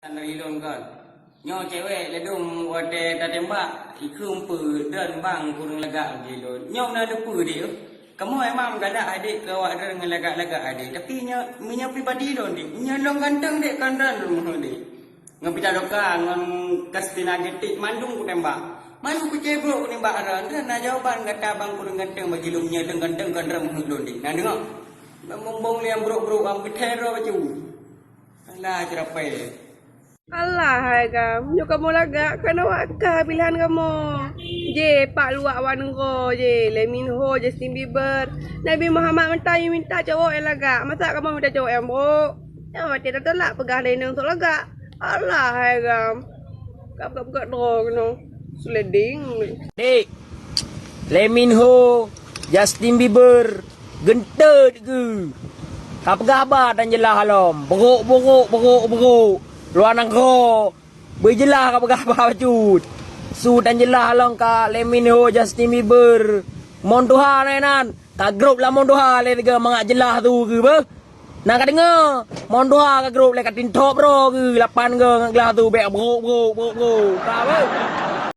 Dari lon kan. Nyo cewek ledung wade tak tembak ikum pu dan bang kurang lega gilo. Nyo na depu dia. Kamu emang gak ada adik ke awak dengan lega-lega adik. Tapi nyo pribadi lon dik. Nyo long ganteng dek kandan rumah dik. Ngapita doka ngon kastina getik mandung ku tembak. Mandu ku cebok ku tembak aran. Dan na jawaban kata bang kurang ganteng bagi lu nya ganteng gandram lon dik. Nah dengar. Membong liam bro-bro am ketero baju. Alah cerapai. Alah hai kam, nyo kamu lagak kena wakah pilihan kamu. Je pak luak wanengko je, Lee Min Ho, Justin Bieber. Nabi Muhammad minta cowok yang lagak. Masa kamu minta cowok yang buruk? Ya mati dah tolak pegah lenong untuk lagak. Alah hai kam. Kap dro kena. Suleding. Dik, Lee Min Ho, Justin Bieber, gentet ke? Apa gabar dan jelah halom? Beruk. Luar nangko. Berjelah apa gabar bacut. Su dan jelah halom ka Lee Min Ho, Justin Bieber. Mondoha nenan. Ka grup lah mondoha le tiga mangak jelah tu ke ba? Nak ka dengar. Mondoha ka grup le ka tintop bro ke 8 ke gelah tu bek beruk. Ka ba?